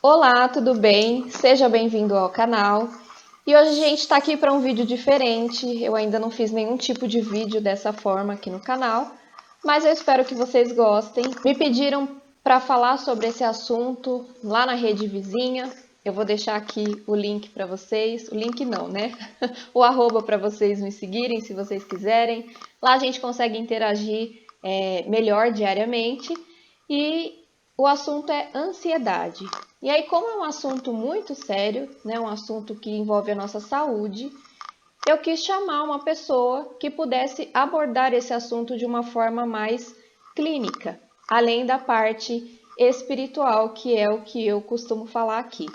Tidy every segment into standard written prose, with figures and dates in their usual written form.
Olá, tudo bem? Seja bem-vindo ao canal. E hoje a gente está aqui para um vídeo diferente. Eu ainda não fiz nenhum tipo de vídeo dessa forma aqui no canal, mas eu espero que vocês gostem. Me pediram para falar sobre esse assunto lá na rede vizinha. Eu vou deixar aqui o link para vocês. O link não, né? O arroba para vocês me seguirem se vocês quiserem. Lá a gente consegue interagir melhor diariamente. E o assunto é ansiedade. E aí, como é um assunto muito sério, né, um assunto que envolve a nossa saúde, eu quis chamar uma pessoa que pudesse abordar esse assunto de uma forma mais clínica, além da parte espiritual, que é o que eu costumo falar aqui.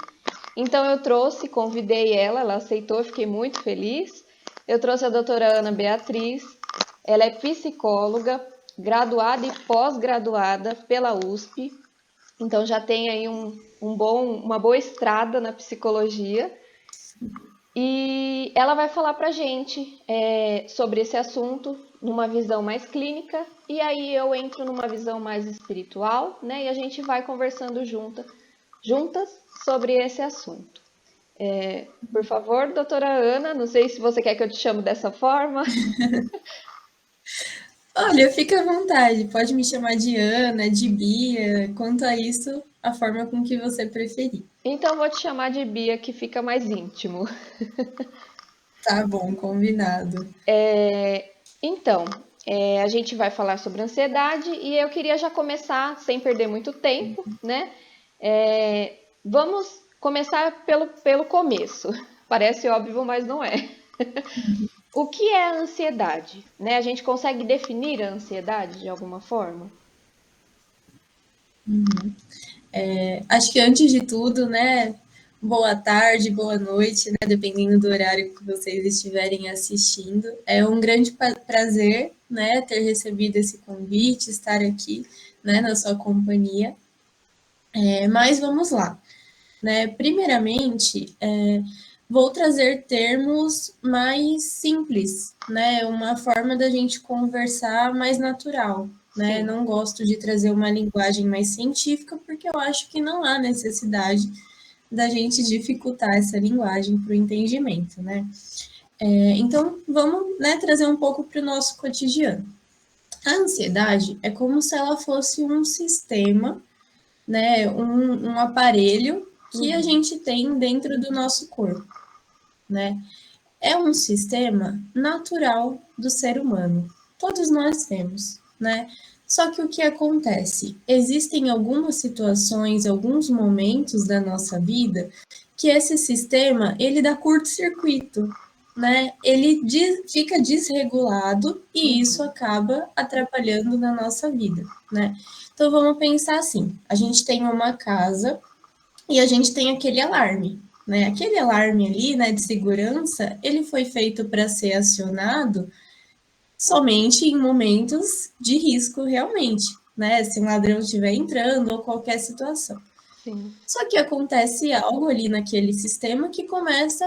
Então eu trouxe, convidei ela, ela aceitou, fiquei muito feliz. Eu trouxe a doutora Ana Beatriz, ela é psicóloga, graduada e pós-graduada pela USP, então já tem aí uma boa estrada na psicologia. E ela vai falar pra gente sobre esse assunto numa visão mais clínica, e aí eu entro numa visão mais espiritual, né? E a gente vai conversando juntas sobre esse assunto. Por favor, doutora Ana, não sei se você quer que eu te chame dessa forma. Olha, fica à vontade, pode me chamar de Ana, de Bia, quanto a isso, a forma com que você preferir. Então eu vou te chamar de Bia, que fica mais íntimo. Tá bom, combinado. Então, a gente vai falar sobre ansiedade e eu queria já começar, sem perder muito tempo, né? Vamos começar pelo começo. Parece óbvio, mas não é. O que é a ansiedade? Né? A gente consegue definir a ansiedade de alguma forma? Acho que antes de tudo, né, boa tarde, boa noite, né, dependendo do horário que vocês estiverem assistindo. É um grande prazer, né, ter recebido esse convite, estar aqui, né, na sua companhia. Mas vamos lá. Né? Primeiramente, vou trazer termos mais simples, né? Uma forma da gente conversar mais natural, né? Sim. Não gosto de trazer uma linguagem mais científica, porque eu acho que não há necessidade da gente dificultar essa linguagem para o entendimento, né? Então, vamos, né, trazer um pouco para o nosso cotidiano. A ansiedade é como se ela fosse um sistema, né, um aparelho que a Uhum. gente tem dentro do nosso corpo, né? É um sistema natural do ser humano. Todos nós temos, né? Só que o que acontece? Existem algumas situações, alguns momentos da nossa vida que esse sistema ele dá curto-circuito, né? Fica desregulado e isso Uhum. acaba atrapalhando na nossa vida, né? Então vamos pensar assim: a gente tem uma casa e a gente tem aquele alarme, né? Aquele alarme ali, né, de segurança, ele foi feito para ser acionado somente em momentos de risco realmente, né? Se um ladrão estiver entrando ou qualquer situação. Sim. Só que acontece algo ali naquele sistema que começa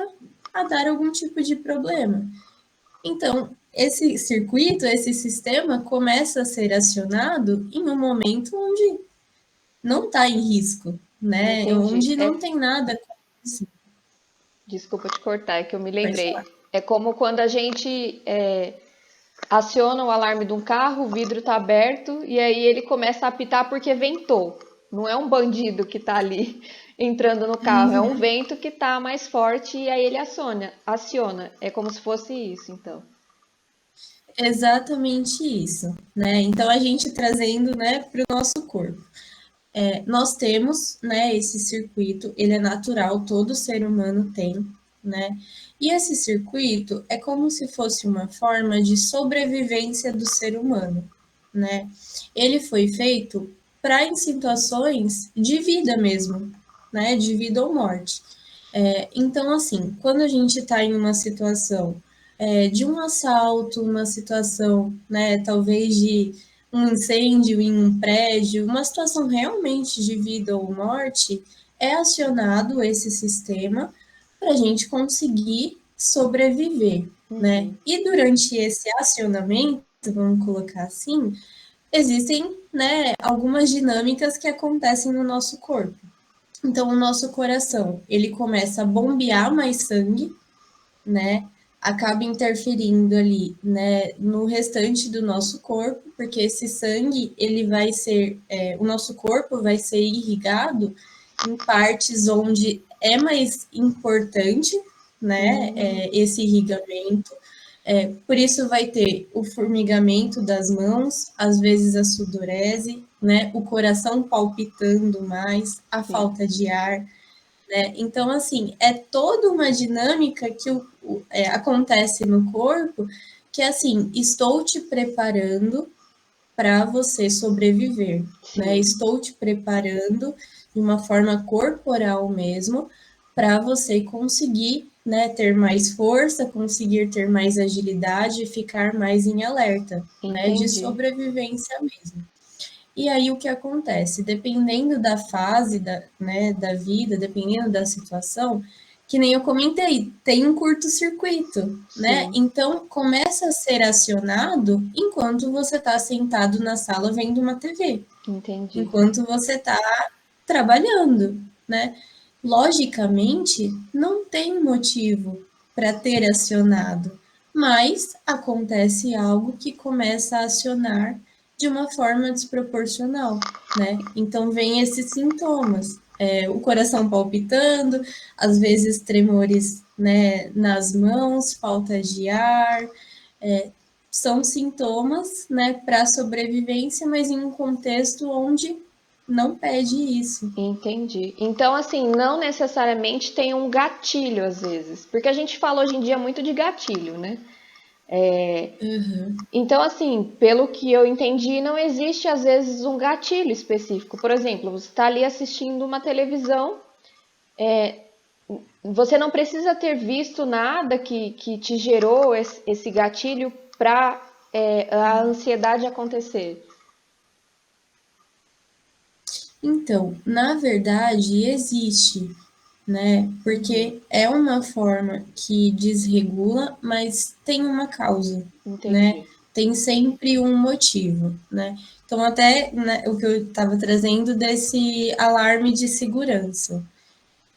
a dar algum tipo de problema. Então, esse circuito, esse sistema começa a ser acionado em um momento onde não está em risco, né? Entendi. Onde não tem nada. Desculpa te cortar, é que eu me Pode falar. lembrei. É como quando a gente aciona o alarme de um carro, o vidro está aberto e aí ele começa a apitar porque ventou. Não é um bandido que está ali entrando no carro, é um vento que está mais forte e aí ele aciona. É como se fosse isso, então. Exatamente isso, né? Então a gente trazendo, né, para o nosso corpo. Nós temos, né, esse circuito, ele é natural, todo ser humano tem, né? E esse circuito é como se fosse uma forma de sobrevivência do ser humano, né? Ele foi feito para em situações de vida mesmo, né? De vida ou morte. Então, assim, quando a gente está em uma situação de um assalto, uma situação, né, talvez de um incêndio em um prédio, uma situação realmente de vida ou morte, é acionado esse sistema para a gente conseguir sobreviver, né? Uhum. E durante esse acionamento, vamos colocar assim, existem, né, algumas dinâmicas que acontecem no nosso corpo. Então, o nosso coração, ele começa a bombear mais sangue, né? Acaba interferindo ali, né, no restante do nosso corpo, porque esse sangue, ele vai ser, o nosso corpo vai ser irrigado em partes onde é mais importante, né, esse irrigamento. Por isso vai ter o formigamento das mãos, às vezes a sudorese, né, o coração palpitando mais, a Sim, falta de ar, né? Então, assim, é toda uma dinâmica que acontece no corpo que, assim, estou te preparando para você sobreviver, né? sim, Estou te preparando de uma forma corporal mesmo para você conseguir, né, ter mais força, conseguir ter mais agilidade e ficar mais em alerta, né, de entendi. sobrevivência mesmo. E aí o que acontece? Dependendo da fase né, da vida, dependendo da situação, que nem eu comentei, tem um curto-circuito, né? Sim, Então começa a ser acionado enquanto você está sentado na sala vendo uma TV, entendi. enquanto você está trabalhando, né? Logicamente, não tem motivo para ter acionado, mas acontece algo que começa a acionar de uma forma desproporcional, né? Então vem esses sintomas, o coração palpitando, às vezes tremores, né, nas mãos, falta de ar, é, são sintomas, né, para sobrevivência, mas em um contexto onde não pede isso. Entendi. Então, assim, não necessariamente tem um gatilho às vezes, porque a gente fala hoje em dia muito de gatilho, né? Uhum. Então, assim, pelo que eu entendi, não existe às vezes um gatilho específico. Por exemplo, você está ali assistindo uma televisão, você não precisa ter visto nada que te gerou esse gatilho para a ansiedade acontecer. Então, na verdade, existe, né? Uhum, Porque é uma forma que desregula, mas tem uma causa, né? entendi. Tem sempre um motivo, né? Então, até né, o que eu estava trazendo desse alarme de segurança,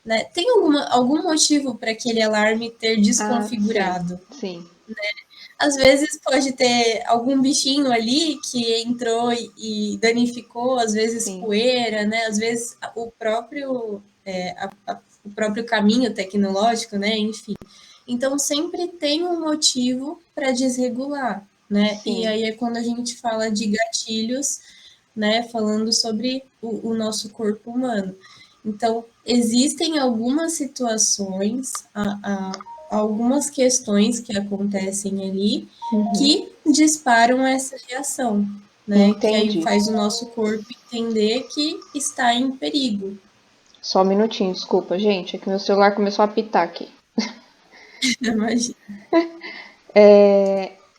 né? Tem algum motivo para aquele alarme ter Ah, sim, desconfigurado? sim, Às vezes pode ter algum bichinho ali que entrou e danificou, às vezes sim, poeira, né? Às vezes o próprio caminho tecnológico, né? Enfim. Então sempre tem um motivo para desregular, né? E sim. aí é quando a gente fala de gatilhos, né? Falando sobre o nosso corpo humano. Então, existem algumas situações, algumas questões que acontecem ali Uhum, que disparam essa reação, né? Que aí entendi. faz o nosso corpo entender que está em perigo. Só um minutinho, desculpa, gente. É que meu celular começou a apitar aqui. Imagina.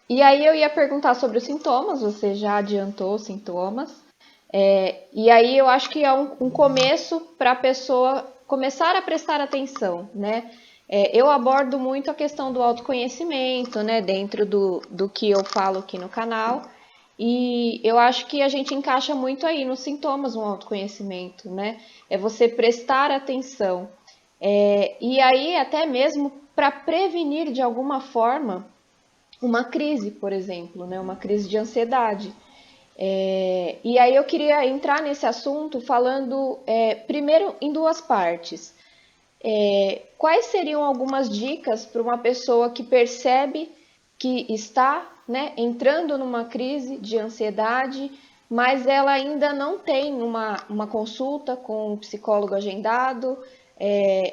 E aí eu ia perguntar sobre os sintomas, você já adiantou os sintomas. E aí eu acho que é um começo para a pessoa começar a prestar atenção, né? Eu abordo muito a questão do autoconhecimento, né, dentro do que eu falo aqui no canal. E eu acho que a gente encaixa muito aí nos sintomas um autoconhecimento, né? É você prestar atenção. E aí, até mesmo para prevenir de alguma forma uma crise, por exemplo, né? Uma crise de ansiedade. E aí eu queria entrar nesse assunto falando primeiro em duas partes. Quais seriam algumas dicas para uma pessoa que percebe que está, né, entrando numa crise de ansiedade, mas ela ainda não tem uma consulta com um psicólogo agendado,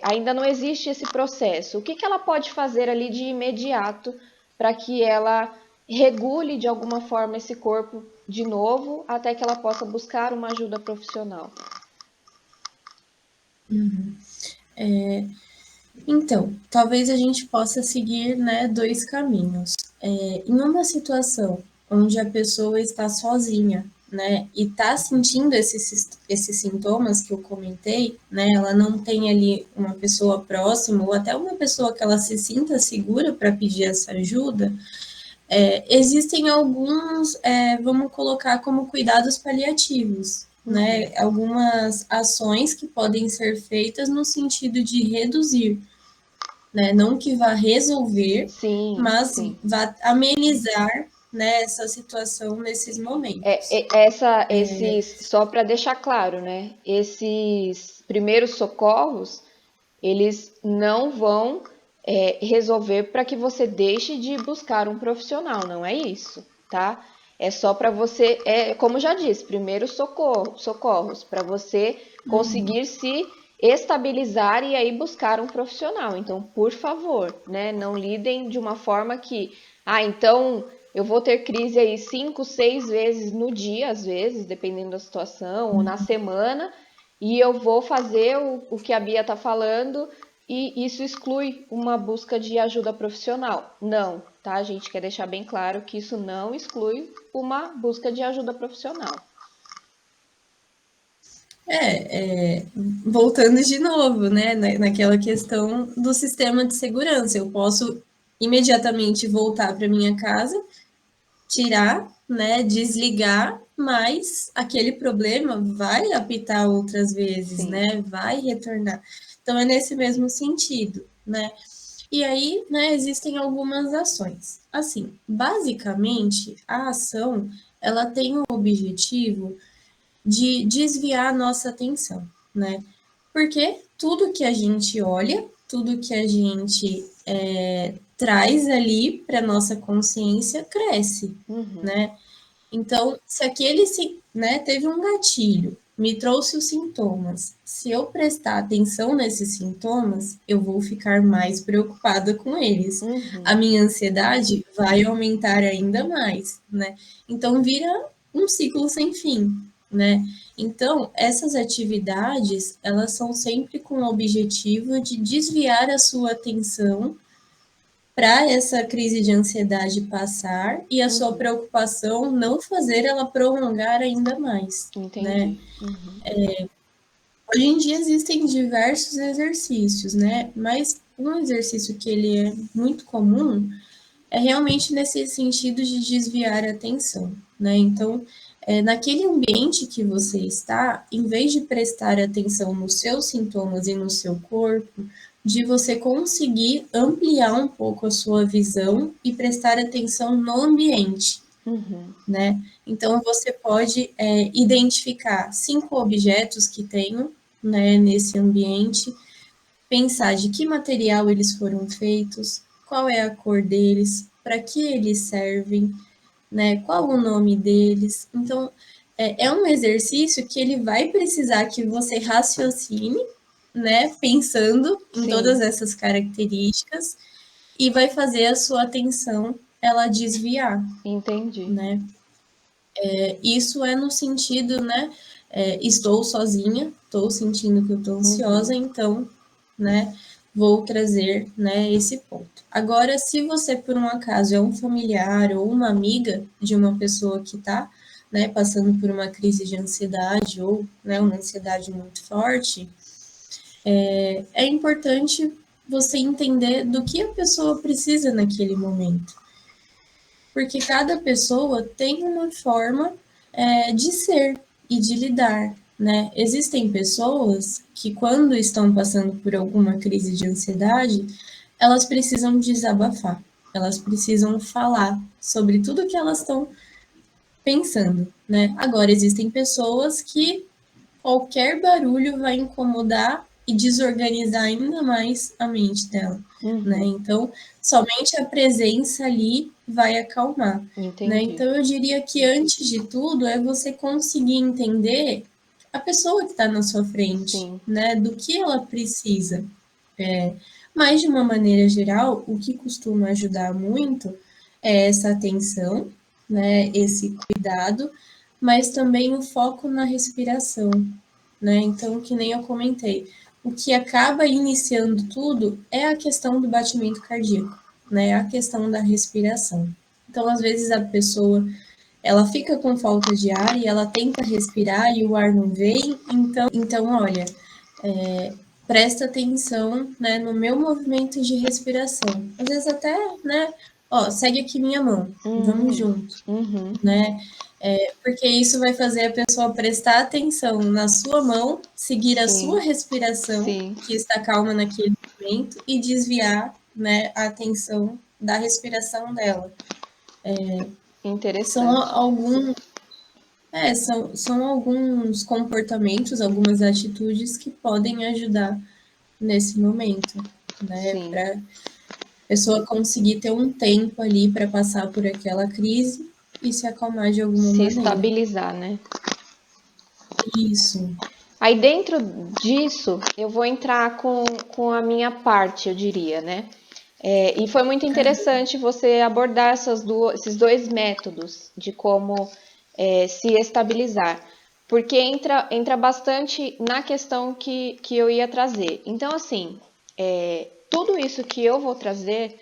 ainda não existe esse processo. O que ela pode fazer ali de imediato para que ela regule de alguma forma esse corpo de novo, até que ela possa buscar uma ajuda profissional? Então, talvez a gente possa seguir, né, dois caminhos. Em uma situação onde a pessoa está sozinha, né, e está sentindo esses sintomas que eu comentei, né, ela não tem ali uma pessoa próxima ou até uma pessoa que ela se sinta segura para pedir essa ajuda, existem alguns, vamos colocar como cuidados paliativos, né, algumas ações que podem ser feitas no sentido de reduzir, né, não que vá resolver, Sim, mas sim. vá amenizar, né, essa situação nesses momentos. Só para deixar claro, né? Esses primeiros socorros, eles não vão resolver para que você deixe de buscar um profissional, não é isso, tá? É só para você, como já disse, primeiros socorros, para você conseguir se estabilizar e aí buscar um profissional. Então, por favor, né, não lidem de uma forma que, então eu vou ter crise aí 5, 6 vezes no dia, às vezes, dependendo da situação, ou na semana, e eu vou fazer o que a Bia está falando, e isso exclui uma busca de ajuda profissional. Não, tá? A gente quer deixar bem claro que isso não exclui uma busca de ajuda profissional. Voltando de novo, né, naquela questão do sistema de segurança, eu posso imediatamente voltar para minha casa, tirar, né, desligar, mas aquele problema vai apitar outras vezes, Sim. né, vai retornar. Então é nesse mesmo sentido, né? E aí, né, existem algumas ações. Assim, basicamente, a ação, ela tem o objetivo de desviar a nossa atenção, né? Porque tudo que a gente olha, tudo que a gente traz ali para nossa consciência cresce, né? Então, se aquele, né, teve um gatilho, me trouxe os sintomas, se eu prestar atenção nesses sintomas, eu vou ficar mais preocupada com eles. A minha ansiedade vai aumentar ainda mais, né? Então, vira um ciclo sem fim, né? Então, essas atividades, elas são sempre com o objetivo de desviar a sua atenção para essa crise de ansiedade passar e a sua preocupação não fazer ela prolongar ainda mais, né? Entendi. Hoje em dia existem diversos exercícios, né? Mas um exercício que ele é muito comum é realmente nesse sentido de desviar a atenção, né? Então, naquele ambiente que você está, em vez de prestar atenção nos seus sintomas e no seu corpo, de você conseguir ampliar um pouco a sua visão e prestar atenção no ambiente, né? Então, você pode identificar 5 objetos que tenho, né, nesse ambiente, pensar de que material eles foram feitos, qual é a cor deles, para que eles servem, né? Qual o nome deles. Então, é um exercício que ele vai precisar que você raciocine, né? Pensando em todas essas características e vai fazer a sua atenção ela desviar. Entendi. Né? Isso é no sentido, né? Estou sozinha, estou sentindo que eu estou ansiosa, então, né? Vou trazer, né, esse ponto. Agora, se você, por um acaso, é um familiar ou uma amiga de uma pessoa que está, né, passando por uma crise de ansiedade ou, né, uma ansiedade muito forte, é importante você entender do que a pessoa precisa naquele momento. Porque cada pessoa tem uma forma de ser e de lidar, né? Existem pessoas que, quando estão passando por alguma crise de ansiedade, elas precisam desabafar, elas precisam falar sobre tudo que elas estão pensando, né? Agora, existem pessoas que qualquer barulho vai incomodar e desorganizar ainda mais a mente dela, né? Então, somente a presença ali vai acalmar, né? Entendi. Então, eu diria que antes de tudo é você conseguir entender a pessoa que está na sua frente, Sim. né? Do que ela precisa. Mas, de uma maneira geral, o que costuma ajudar muito é essa atenção, né? Esse cuidado, mas também o foco na respiração, né? Então, que nem eu comentei, o que acaba iniciando tudo é a questão do batimento cardíaco, né? A questão da respiração. Então, às vezes a pessoa ela fica com falta de ar e ela tenta respirar e o ar não vem. Então olha, presta atenção, né, no meu movimento de respiração. Às vezes até, né, ó, segue aqui minha mão, vamos junto, né? Porque isso vai fazer a pessoa prestar atenção na sua mão, seguir a sua Sim, respiração, sim, que está calma naquele momento, e desviar, né, a atenção da respiração dela. São interessante. alguns, são alguns comportamentos, algumas atitudes que podem ajudar nesse momento, né, Sim, para a pessoa conseguir ter um tempo ali para passar por aquela crise e se acalmar de alguma se maneira. estabilizar, né? Isso. Aí dentro disso, eu vou entrar com a minha parte, eu diria, né? E foi muito interessante você abordar esses dois métodos de como se estabilizar, porque entra bastante na questão que eu ia trazer. Então, assim, tudo isso que eu vou trazer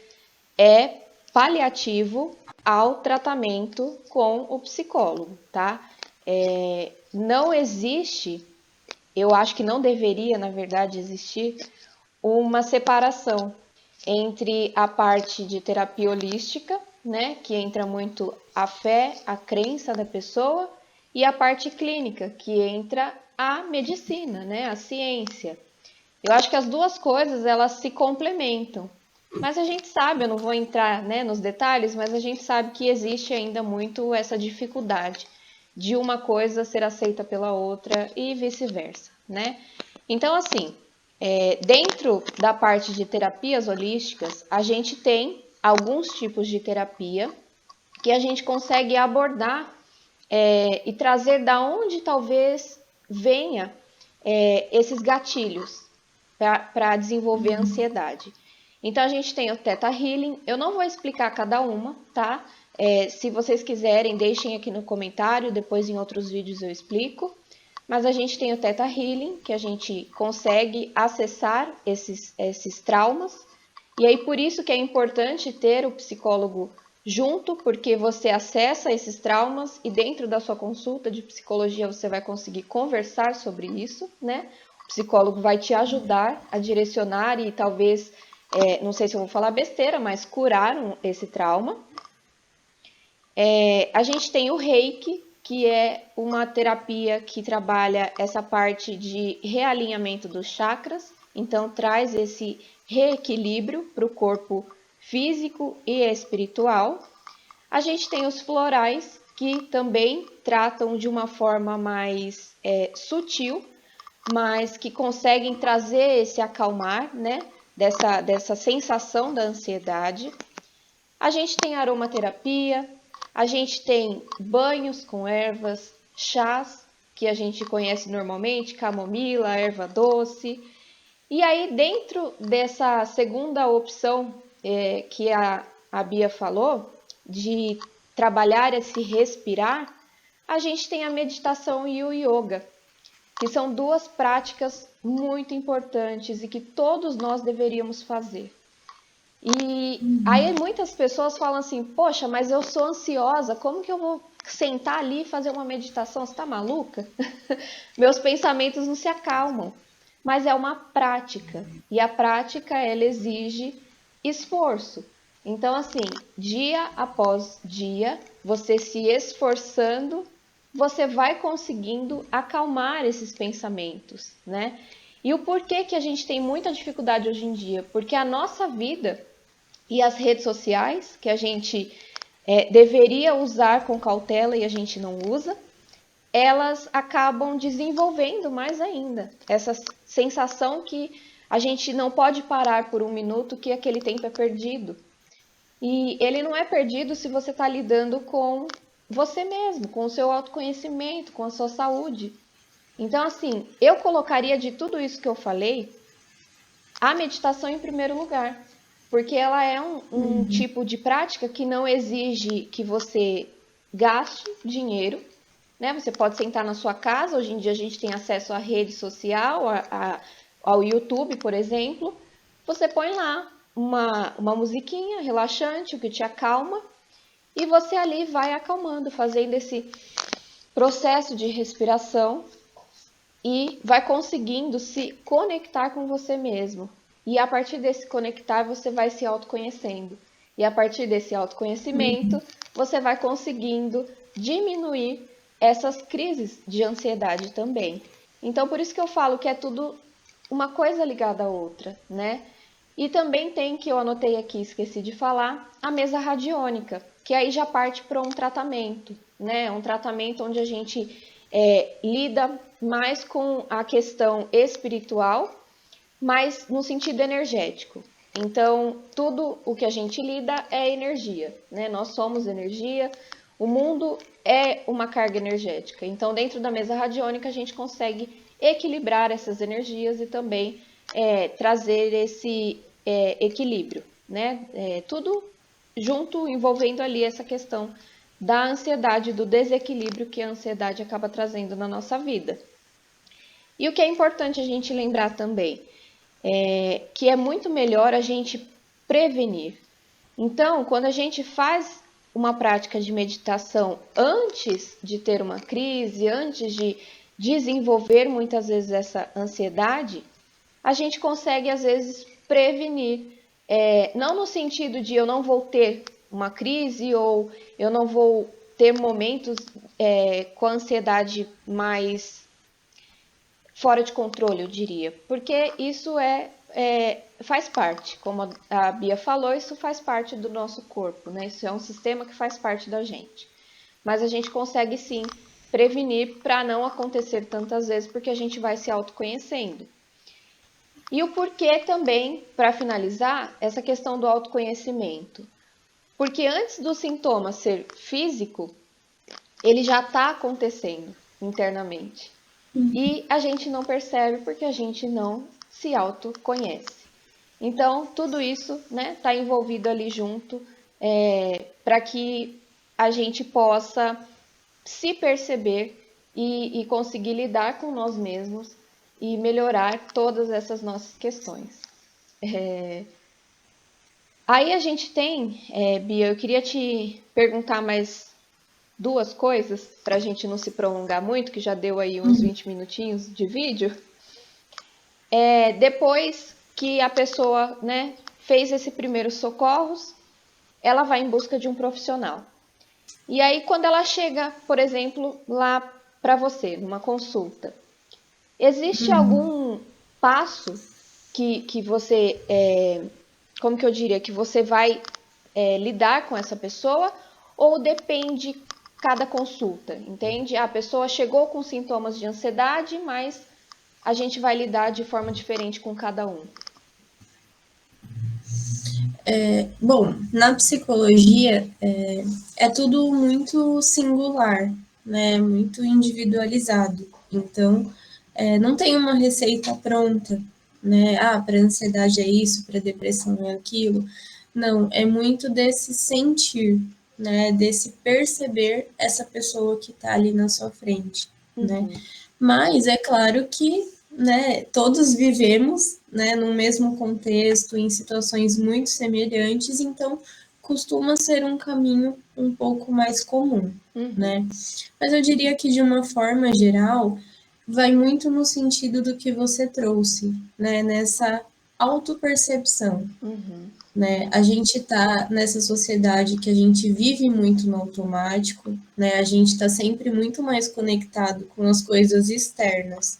é paliativo ao tratamento com o psicólogo, tá? Não existe, eu acho que não deveria, na verdade, existir uma separação entre a parte de terapia holística, né, que entra muito a fé, a crença da pessoa, e a parte clínica, que entra a medicina, né, a ciência. Eu acho que as duas coisas elas se complementam. Mas a gente sabe, eu não vou entrar, né, nos detalhes, mas a gente sabe que existe ainda muito essa dificuldade de uma coisa ser aceita pela outra e vice-versa, né? Então, assim, dentro da parte de terapias holísticas, a gente tem alguns tipos de terapia que a gente consegue abordar e trazer da onde talvez venha esses gatilhos para desenvolver a ansiedade. Então a gente tem o Theta Healing, eu não vou explicar cada uma, tá? Se vocês quiserem, deixem aqui no comentário, depois em outros vídeos eu explico. Mas a gente tem o Theta Healing, que a gente consegue acessar esses traumas. E aí por isso que é importante ter o psicólogo junto, porque você acessa esses traumas e dentro da sua consulta de psicologia você vai conseguir conversar sobre isso, né? O psicólogo vai te ajudar a direcionar e talvez, não sei se eu vou falar besteira, mas curar esse trauma. A gente tem o Reiki, que é uma terapia que trabalha essa parte de realinhamento dos chakras, então traz esse reequilíbrio para o corpo físico e espiritual. A gente tem os florais, que também tratam de uma forma mais sutil, mas que conseguem trazer esse acalmar, né? Dessa sensação da ansiedade. A gente tem aromaterapia, a gente tem banhos com ervas, chás, que a gente conhece normalmente, camomila, erva doce. E aí, dentro dessa segunda opção que a Bia falou, de trabalhar esse respirar, a gente tem a meditação e o yoga, que são duas práticas muito importantes e que todos nós deveríamos fazer. E aí muitas pessoas falam assim, poxa, mas eu sou ansiosa, como que eu vou sentar ali e fazer uma meditação? Você tá maluca? Meus pensamentos não se acalmam. Mas é uma prática, e a prática ela exige esforço. Então, assim, dia após dia, você se esforçando, você vai conseguindo acalmar esses pensamentos, né? E o porquê que a gente tem muita dificuldade hoje em dia? Porque a nossa vida e as redes sociais, que a gente deveria usar com cautela e a gente não usa, elas acabam desenvolvendo mais ainda essa sensação que a gente não pode parar por um minuto, que aquele tempo é perdido. E ele não é perdido se você está lidando com você mesmo, com o seu autoconhecimento, com a sua saúde. Então, assim, eu colocaria de tudo isso que eu falei, a meditação em primeiro lugar, porque ela é um tipo de prática que não exige que você gaste dinheiro, né? Você pode sentar na sua casa, hoje em dia a gente tem acesso à rede social, ao YouTube, por exemplo. Você põe lá uma musiquinha relaxante, o que te acalma, e você ali vai acalmando, fazendo esse processo de respiração e vai conseguindo se conectar com você mesmo. E a partir desse conectar, você vai se autoconhecendo. E a partir desse autoconhecimento, você vai conseguindo diminuir essas crises de ansiedade também. Então, por isso que eu falo que é tudo uma coisa ligada à outra, né? E também tem, que eu anotei aqui, esqueci de falar, a mesa radiônica, que aí já parte para um tratamento, né? Um tratamento onde a gente lida mais com a questão espiritual, mas no sentido energético. Então, tudo o que a gente lida é energia, né? Nós somos energia, o mundo é uma carga energética. Então, dentro da mesa radiônica, a gente consegue equilibrar essas energias e também trazer esse equilíbrio, né? Tudo junto, envolvendo ali essa questão da ansiedade, do desequilíbrio que a ansiedade acaba trazendo na nossa vida. E o que é importante a gente lembrar também que é muito melhor a gente prevenir. Então, quando a gente faz uma prática de meditação antes de ter uma crise, antes de desenvolver muitas vezes essa ansiedade, a gente consegue às vezes prevenir. Não no sentido de eu não vou ter uma crise ou eu não vou ter momentos com a ansiedade mais fora de controle, eu diria, porque isso faz parte, como a Bia falou, isso faz parte do nosso corpo, né? Isso é um sistema que faz parte da gente. Mas a gente consegue sim prevenir para não acontecer tantas vezes, porque a gente vai se autoconhecendo. E o porquê também, para finalizar, essa questão do autoconhecimento. Porque antes do sintoma ser físico, ele já está acontecendo internamente. E a gente não percebe porque a gente não se autoconhece. Então, tudo isso está envolvido ali junto para que a gente possa se perceber e conseguir lidar com nós mesmos e melhorar todas essas nossas questões. Aí a gente tem, Bia, eu queria te perguntar mais duas coisas, para a gente não se prolongar muito, que já deu aí uns 20 minutinhos de vídeo. Depois que a pessoa fez esse primeiro socorros, ela vai em busca de um profissional. E aí, quando ela chega, por exemplo, lá para você, numa consulta, existe algum passo que você, como que eu diria, que você vai lidar com essa pessoa, ou depende cada consulta, entende? A pessoa chegou com sintomas de ansiedade, mas a gente vai lidar de forma diferente com cada um. Bom, na psicologia é tudo muito singular, né? Muito individualizado. Então, não tem uma receita pronta, né? Para ansiedade é isso, para depressão é aquilo. Não, é muito desse sentir, né? Desse perceber essa pessoa que está ali na sua frente, né? Mas é claro que, né, todos vivemos, né, no mesmo contexto, em situações muito semelhantes, então costuma ser um caminho um pouco mais comum, né? Mas eu diria que de uma forma geral vai muito no sentido do que você trouxe, né, nessa autopercepção. Né? A gente está nessa sociedade que a gente vive muito no automático, né? A gente está sempre muito mais conectado com as coisas externas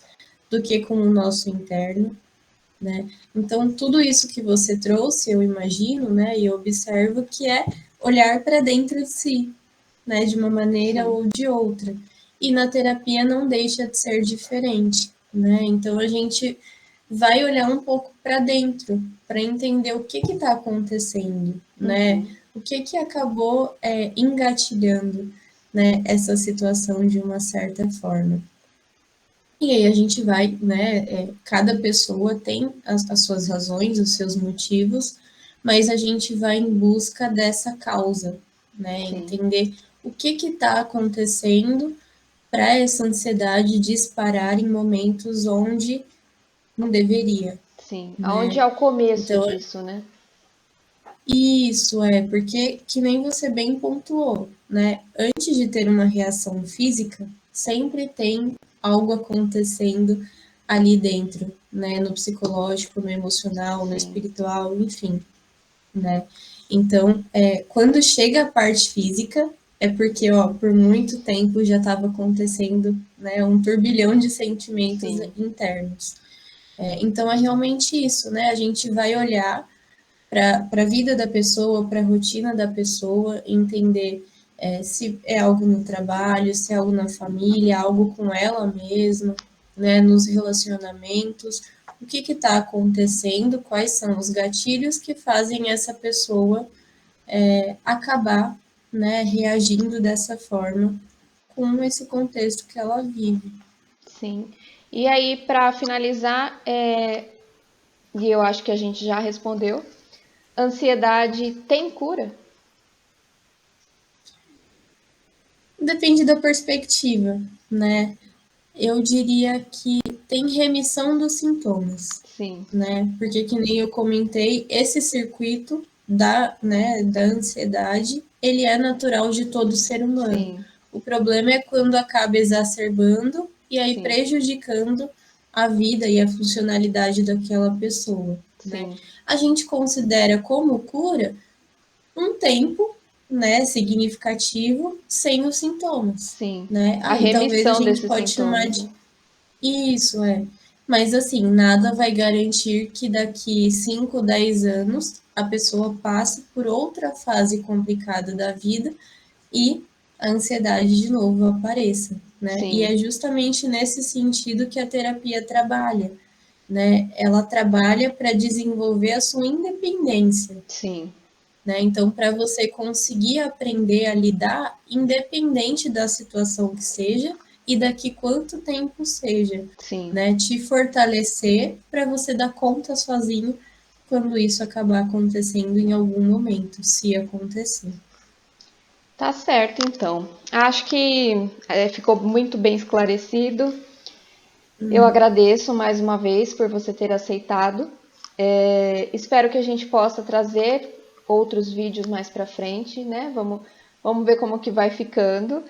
do que com o nosso interno, né? Então, tudo isso que você trouxe, eu imagino, né, e eu observo que é olhar para dentro de si, né, de uma maneira ou de outra. E na terapia não deixa de ser diferente, né? Então, a gente vai olhar um pouco para dentro, para entender o que está acontecendo, né? O que acabou engatilhando, né, essa situação de uma certa forma. E aí a gente vai, né? Cada pessoa tem as suas razões, os seus motivos, mas a gente vai em busca dessa causa, né? Sim. Entender o que está acontecendo para essa ansiedade disparar em momentos onde não deveria. Sim, Né? onde é o começo então, disso, né? Isso porque, que nem você bem pontuou, né? Antes de ter uma reação física, sempre tem algo acontecendo ali dentro, né? No psicológico, no emocional, no espiritual, enfim, né? Então, quando chega a parte física, é porque, ó, por muito tempo já estava acontecendo, né, um turbilhão de sentimentos Sim, internos. Então é realmente isso, né? A gente vai olhar para a vida da pessoa, para a rotina da pessoa, entender se é algo no trabalho, se é algo na família, algo com ela mesma, né, nos relacionamentos, o que está acontecendo, quais são os gatilhos que fazem essa pessoa acabar, né, reagindo dessa forma com esse contexto que ela vive. sim. E aí, para finalizar, e eu acho que a gente já respondeu, ansiedade tem cura? Depende da perspectiva, né? Eu diria que tem remissão dos sintomas, Sim, né? Porque que nem eu comentei, esse circuito da ansiedade, ele é natural de todo ser humano. sim, O problema é quando acaba exacerbando e aí sim, prejudicando a vida e a funcionalidade daquela pessoa, né? sim, A gente considera como cura um tempo, né, significativo sem os sintomas, sim. né? A Aí talvez a remissão gente desses pode chamar sintomas, de né? isso, é. Mas assim, nada vai garantir que daqui 5, 10 anos a pessoa passe por outra fase complicada da vida e a ansiedade de novo apareça, né? E Sim, é justamente nesse sentido que a terapia trabalha, né? Ela trabalha para desenvolver a sua independência, sim, né? Então, para você conseguir aprender a lidar, independente da situação que seja e daqui quanto tempo seja, sim. né? Te fortalecer para você dar conta sozinho quando isso acabar acontecendo em algum momento, se acontecer. Tá certo, então. Acho que ficou muito bem esclarecido. Eu agradeço mais uma vez por você ter aceitado. Espero que a gente possa trazer outros vídeos mais para frente, né? Vamos ver como que vai ficando.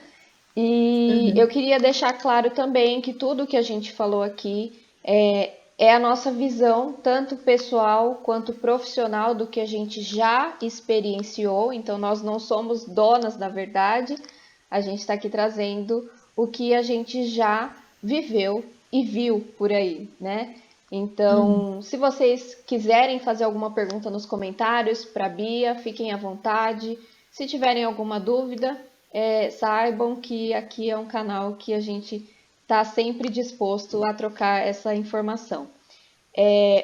E eu Uhum. queria deixar claro também que tudo que a gente falou aqui é a nossa visão, tanto pessoal quanto profissional, do que a gente já experienciou. Então, nós não somos donas da verdade, a gente está aqui trazendo o que a gente já viveu e viu por aí, né? Uhum. Então, se vocês quiserem fazer alguma pergunta nos comentários para a Bia, fiquem à vontade. Se tiverem alguma dúvida, saibam que aqui é um canal que a gente está sempre disposto a trocar essa informação.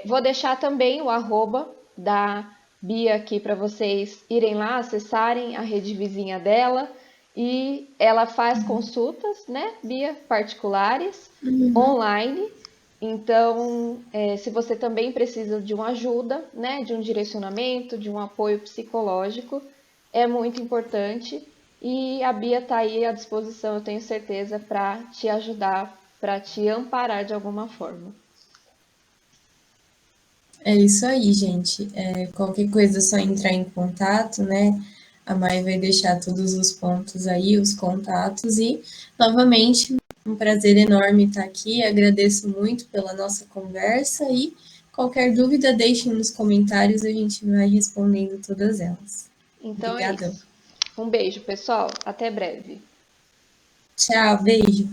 Vou deixar também o arroba da Bia aqui para vocês irem lá, acessarem a rede vizinha dela. E ela faz consultas, né, Bia, particulares, Uhum. online. Então, se você também precisa de uma ajuda, né, de um direcionamento, de um apoio psicológico, é muito importante. E a Bia está aí à disposição, eu tenho certeza, para te ajudar, para te amparar de alguma forma. É isso aí, gente. Qualquer coisa é só entrar em contato, né? A Mai vai deixar todos os pontos aí, os contatos, e novamente, um prazer enorme estar aqui. Agradeço muito pela nossa conversa e qualquer dúvida, deixem nos comentários, a gente vai respondendo todas elas. Então é Obrigadão. isso. Um beijo, pessoal. Até breve. Tchau, beijo.